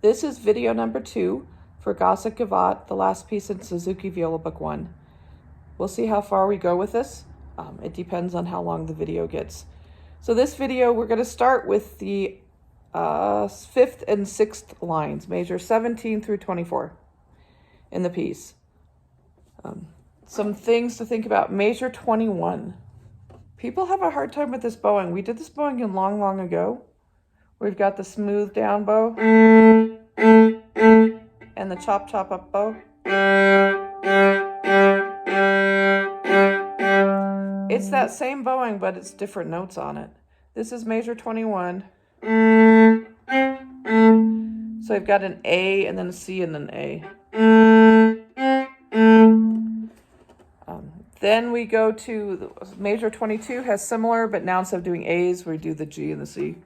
This is video number 2 for Gossec Gavotte, the last piece in Suzuki Viola Book 1. We'll see how far we go with this. It depends on how long the video gets. So this video, we're going to start with the 5th and 6th lines, measure 17 through 24 in the piece. Some things to think about. Measure 21. People have a hard time with this bowing. We did this bowing in long ago. We've got the smooth down bow and the chop up bow. It's that same bowing, but it's different notes on it. This is measure 21. So I've got an A and then a C and then A. Then we go to measure 22, has similar, but now instead of doing A's, we do the G and the C.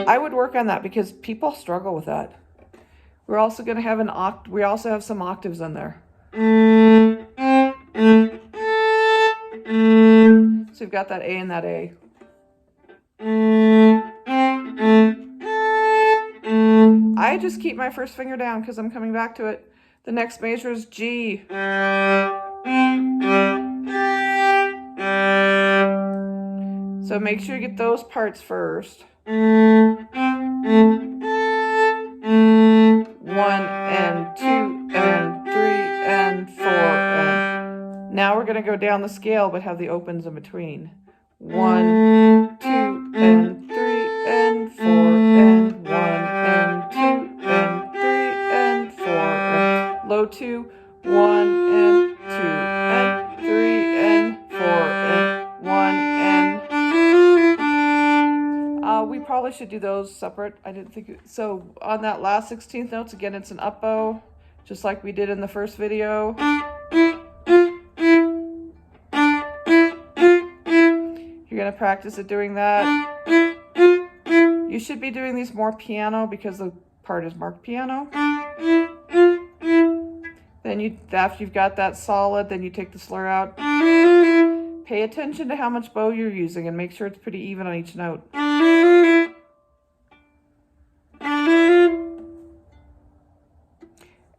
I would work on that because people struggle with that. We're also going to have we also have some octaves in there. So we've got that A and that A. I just keep my first finger down because I'm coming back to it. The next measure is G. So make sure you get those parts first. 1 and 2 and 3 and 4. And now we're going to go down the scale but have the opens in between. 1, 2 and 3 and 4 and 1 and 2 and 3 and 4 and low 2, 1 and 2 and 3 and 4 and 1 and we probably should do those separate. I didn't think so. On that last 16th notes, again, it's an up bow, just like we did in the first video. You're going to practice at doing that. You should be doing these more piano because the part is marked piano. Then after you've got that solid, then you take the slur out. Pay attention to how much bow you're using and make sure it's pretty even on each note.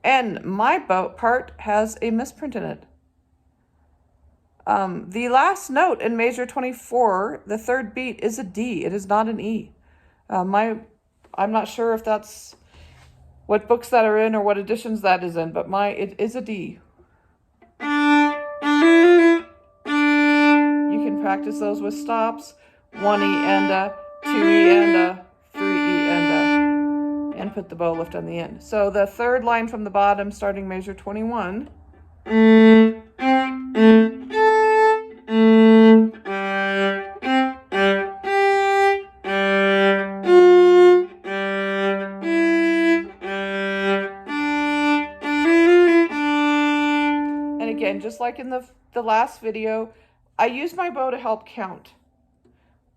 And my bow part has a misprint in it. The last note in measure 24, the third beat, is a D. It is not an E. I'm not sure if that's what books that are in or what editions that is in, but it is a D. You can practice those with stops. 1 E and a, 2 E and a, 3 E and a, and put the bow lift on the end. So the third line from the bottom, starting measure 21. Again, just like in the last video, I use my bow to help count.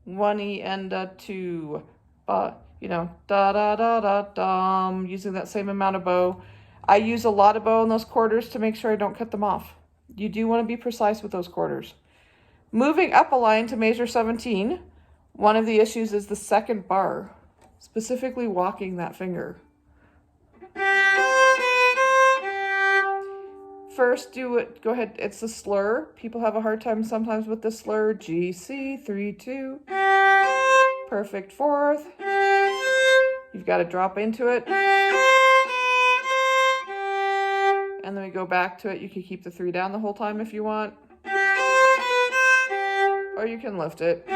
1 E and a 2, da da da da dum, using that same amount of bow. I use a lot of bow in those quarters to make sure I don't cut them off. You do want to be precise with those quarters. Moving up a line to measure 17, one of the issues is the second bar, specifically walking that finger. First, go ahead, it's the slur. People have a hard time sometimes with the slur. G, C, 3, 2. Perfect fourth. You've got to drop into it. And then we go back to it. You can keep the 3 down the whole time if you want. Or you can lift it.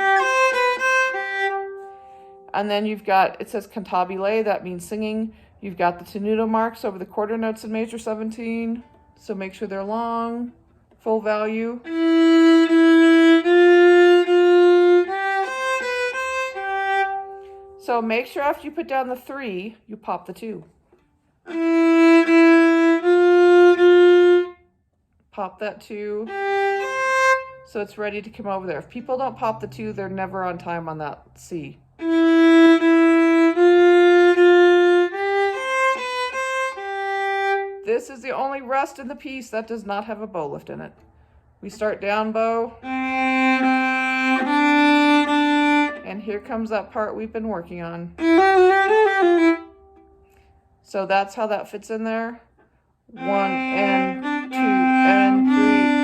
And then you've got, it says cantabile, that means singing. You've got the tenuto marks over the quarter notes in measure 17. So make sure they're long, full value. So make sure after you put down the 3, you pop the 2. Pop that 2. So it's ready to come over there. If people don't pop the 2, they're never on time on that C. This is the only rest in the piece that does not have a bow lift in it. We start down bow. there comes that part we've been working on. So that's how that fits in there. 1 and 2 and 3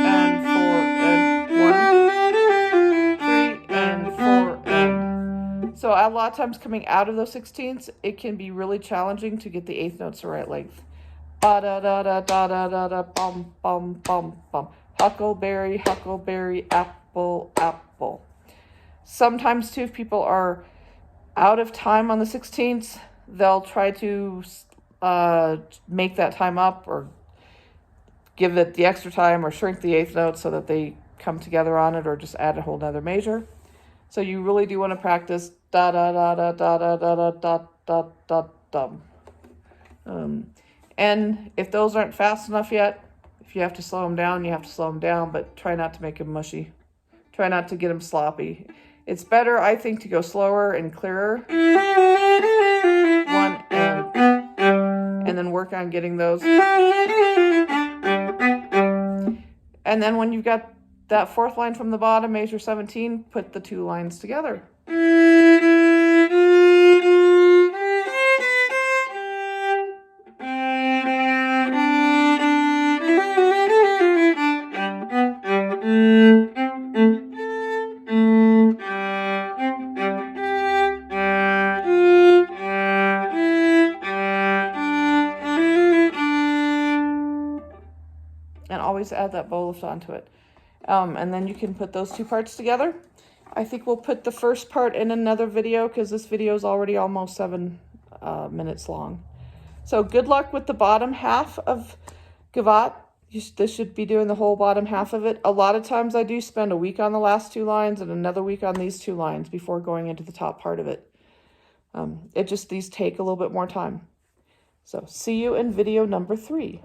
and 4 and 1, 3 and 4 and. So a lot of times coming out of those 16ths, it can be really challenging to get the eighth notes the right length. Ba da da da da da da da bum bum bum bum. Huckleberry, huckleberry, apple, apple. Sometimes too, if people are out of time on the 16ths, they'll try to make that time up or give it the extra time or shrink the eighth note so that they come together on it, or just add a whole nother measure. So you really do want to practice da da da da da da da da da da da dum. And if those aren't fast enough yet, if you have to slow them down, you have to slow them down, but try not to make them mushy. Try not to get them sloppy. It's better, I think, to go slower and clearer. 1 and then work on getting those. And then when you've got that fourth line from the bottom, measure 17, put the 2 lines together. And always add that bow lift onto it. And then you can put those 2 parts together. I think we'll put the first part in another video because this video is already almost 7 minutes long. So good luck with the bottom half of Gavotte. This should be doing the whole bottom half of it. A lot of times I do spend a week on the last 2 lines and another week on these 2 lines before going into the top part of it. These take a little bit more time. So see you in video number 3.